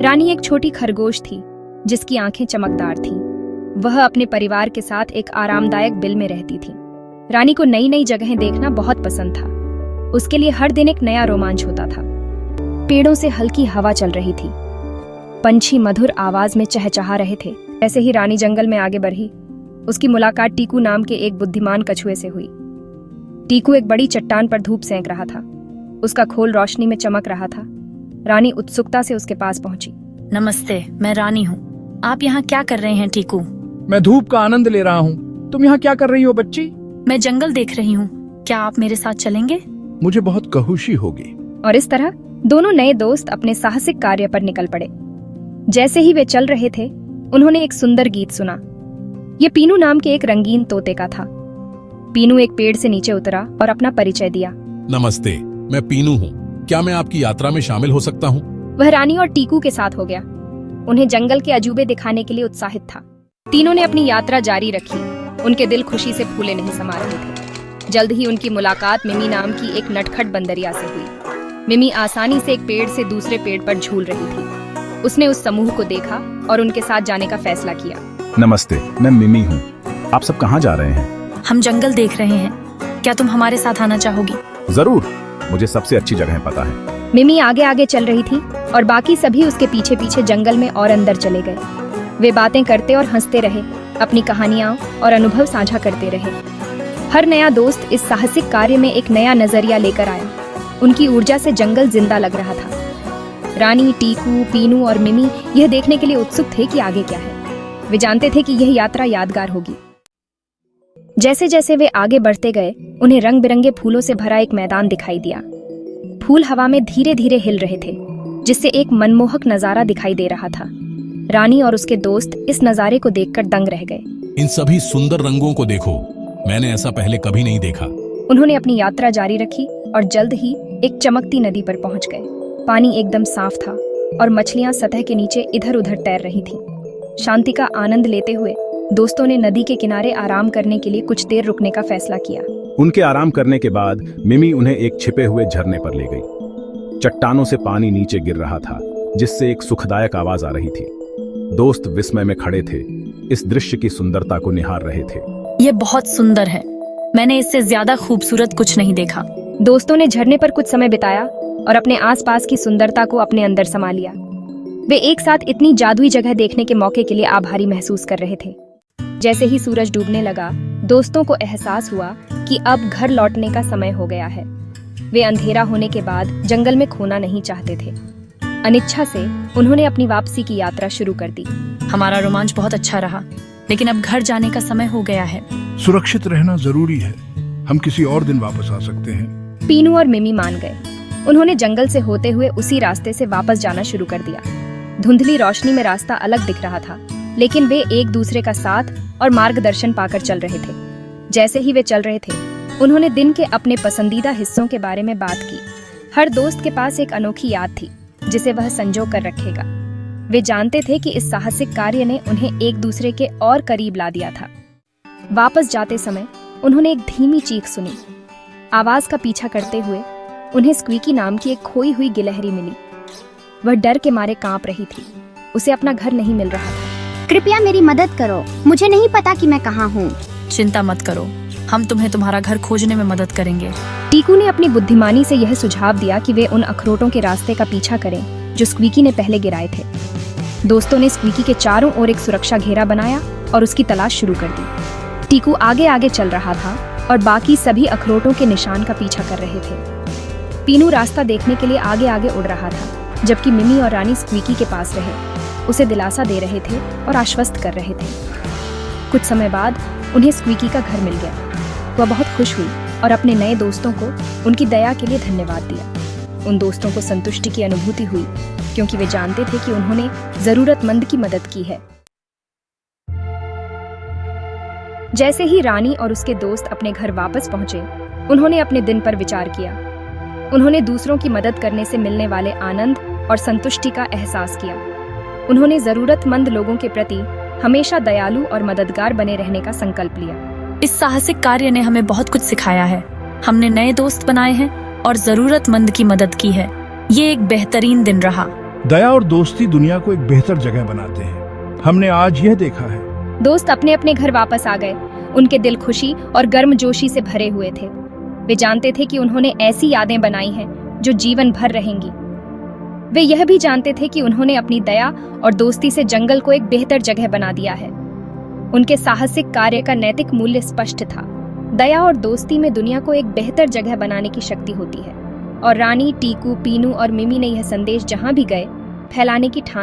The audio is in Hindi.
रानी एक छोटी खरगोश थी जिसकी आंखें चमकदार थीं। वह अपने परिवार के साथ एक आरामदायक बिल में रहती थी। रानी को नई नई जगहें देखना बहुत पसंद था। उसके लिए हर दिन एक नया रोमांच होता था। पेड़ों से हल्की हवा चल रही थी, पंछी मधुर आवाज में चहचहा रहे थे। ऐसे ही रानी जंगल में आगे बढ़ी। उसकी मुलाकात टीकू नाम के एक बुद्धिमान कछुए से हुई। टीकू एक बड़ी चट्टान पर धूप सेंक रहा था। उसका खोल रोशनी में चमक रहा था। रानी उत्सुकता से उसके पास पहुंची। नमस्ते, मैं रानी हूँ। आप यहाँ क्या कर रहे हैं टीकू? मैं धूप का आनंद ले रहा हूँ। तुम यहाँ क्या कर रही हो बच्ची? मैं जंगल देख रही हूँ। क्या आप मेरे साथ चलेंगे? मुझे बहुत खुशी होगी। और इस तरह दोनों नए दोस्त अपने साहसिक कार्य पर निकल पड़े। जैसे ही वे चल रहे थे, उन्होंने एक सुंदर गीत सुना। ये पीनू नाम के एक रंगीन तोते का था। पीनू एक पेड़ से नीचे उतरा और अपना परिचय दिया। नमस्ते, मैं पीनू हूँ। क्या मैं आपकी यात्रा में शामिल हो सकता हूँ? वह रानी और टीकू के साथ हो गया। उन्हें जंगल के अजूबे दिखाने के लिए उत्साहित था। तीनों ने अपनी यात्रा जारी रखी। उनके दिल खुशी से फूले नहीं समा रहे थे। जल्द ही उनकी मुलाकात मिमी नाम की एक नटखट बंदरिया से हुई। मिमी आसानी से एक पेड़ से दूसरे पेड़ पर झूल रही थी। उसने उस समूह को देखा और उनके साथ जाने का फैसला किया। नमस्ते, मैं मिमी हूँ। आप सब कहाँ जा रहे हैं? हम जंगल देख रहे हैं। क्या तुम हमारे साथ आना चाहोगी? जरूर, मुझे सबसे अच्छी जगह पता है। मिमी आगे आगे चल रही थी और बाकी सभी उसके पीछे पीछे जंगल में और अंदर चले गए। वे बातें करते और हंसते रहे, अपनी कहानियां और अनुभव साझा करते रहे। हर नया दोस्त इस साहसिक कार्य में एक नया नजरिया लेकर आया। उनकी ऊर्जा से जंगल जिंदा लग रहा था। रानी, टीकू, पीनू और मिमी यह देखने के लिए उत्सुक थे कि आगे क्या है। वे जानते थे कि यह यात्रा यादगार होगी। जैसे जैसे वे आगे बढ़ते गए, उन्हें रंग बिरंगे फूलों से भरा एक मैदान दिखाई दिया। फूल हवा में धीरे धीरे हिल रहे थे, जिससे एक मनमोहक नजारा दिखाई दे रहा था। रानी और उसके दोस्त इस नजारे को देखकर दंग रह गए। इन सभी सुंदर रंगों को देखो, मैंने ऐसा पहले कभी नहीं देखा। उन्होंने अपनी यात्रा जारी रखी और जल्द ही एक चमकती नदी पर पहुंच गए। पानी एकदम साफ था और मछलियां सतह के नीचे इधर उधर तैर रही थीं। शांति का आनंद लेते हुए दोस्तों ने नदी के किनारे आराम करने के लिए कुछ देर रुकने का फैसला किया। उनके आराम करने के बाद मिमी उन्हें एक छिपे हुए झरने पर ले गई। चट्टानों से पानी नीचे गिर रहा था, जिससे एक सुखदायक आवाज आ रही थी। दोस्त विस्मय में खड़े थे, इस दृश्य की सुंदरता को निहार रहे थे। ये बहुत सुंदर है। मैंने इससे ज्यादा खूबसूरत कुछ नहीं देखा। दोस्तों ने झरने पर कुछ समय बिताया और अपने आसपास की सुंदरता को अपने अंदर समा लिया। वे एक साथ इतनी जादुई जगह देखने के मौके के लिए आभारी महसूस कर रहे थे। जैसे ही सूरज डूबने लगा, दोस्तों को एहसास हुआ कि अब घर लौटने का समय हो गया है। वे अंधेरा होने के बाद जंगल में खोना नहीं चाहते थे। अनिच्छा से उन्होंने अपनी वापसी की यात्रा शुरू कर दी। हमारा रोमांच बहुत अच्छा रहा, लेकिन अब घर जाने का समय हो गया है। सुरक्षित रहना जरूरी है। हम किसी और दिन वापस आ सकते हैं। पीनू और मिमी मान गए। उन्होंने जंगल से होते हुए उसी रास्ते से वापस जाना शुरू कर दिया। धुंधली रोशनी में रास्ता अलग दिख रहा था, लेकिन वे एक दूसरे का साथ और मार्गदर्शन पाकर चल रहे थे। जैसे ही वे चल रहे थे, उन्होंने दिन के अपने पसंदीदा हिस्सों के बारे में बात की। हर दोस्त के पास एक अनोखी याद थी जिसे वह संजो कर रखेगा। वे जानते थे कि इस साहसिक कार्य ने उन्हें एक दूसरे के और करीब ला दिया था। वापस जाते समय उन्होंने एक धीमी चीख सुनी। आवाज का पीछा करते हुए उन्हें स्क्वीकी नाम की एक खोई हुई गिलहरी मिली। वह डर के मारे कांप रही थी। उसे अपना घर नहीं मिल रहा था। कृपया मेरी मदद करो, मुझे नहीं पता कि मैं कहाँ हूँ। चिंता मत करो, हम तुम्हें तुम्हारा घर खोजने में मदद करेंगे। टीकू ने अपनी बुद्धिमानी से यह सुझाव दिया कि वे उन अखरोटों के रास्ते का पीछा करें जो स्क्वीकी ने पहले गिराए थे। दोस्तों ने स्क्वीकी के चारों ओर एक सुरक्षा घेरा बनाया और उसकी तलाश शुरू कर दी। टीकू आगे आगे चल रहा था और बाकी सभी अखरोटों के निशान का पीछा कर रहे थे। पीनू रास्ता देखने के लिए आगे आगे उड़ रहा था, जबकि मिमी और रानी स्क्वीकी के पास रहे, उसे दिलासा दे रहे थे और आश्वस्त कर रहे थे। कुछ समय बाद उन्हें स्क्वीकी का घर मिल गया। वह बहुत खुश हुई और अपने नए दोस्तों को उनकी दया के लिए धन्यवाद दिया। उन दोस्तों को संतुष्टि की अनुभूति हुई, क्योंकि वे जानते थे कि उन्होंने जरूरतमंद की मदद की है। जैसे ही रानी और उसके दोस्त अपने घर वापस पहुंचे, उन्होंने अपने दिन पर विचार किया। उन्होंने दूसरों की मदद करने से मिलने वाले आनंद और संतुष्टि का एहसास किया। उन्होंने जरूरतमंद लोगों के प्रति हमेशा दयालु और मददगार बने रहने का संकल्प लिया। इस साहसिक कार्य ने हमें बहुत कुछ सिखाया है। हमने नए दोस्त बनाए हैं और जरूरतमंद की मदद की है। ये एक बेहतरीन दिन रहा। दया और दोस्ती दुनिया को एक बेहतर जगह बनाते हैं। हमने आज यह देखा है। दोस्त अपने अपने घर वापस आ गए। उनके दिल खुशी और गर्मजोशी से भरे हुए थे। वे जानते थे कि उन्होंने ऐसी यादें बनाई हैं जो जीवन भर रहेंगी। वे यह भी जानते थे कि उन्होंने अपनी दया और दोस्ती से जंगल को एक बेहतर जगह बना दिया है। उनके साहसिक कार्य का नैतिक मूल्य स्पष्ट था। दया और दोस्ती में दुनिया को एक बेहतर जगह बनाने की शक्ति होती है। और रानी, टीकू, पीनू और मिमी ने यह संदेश जहां भी गए फैलाने की ठान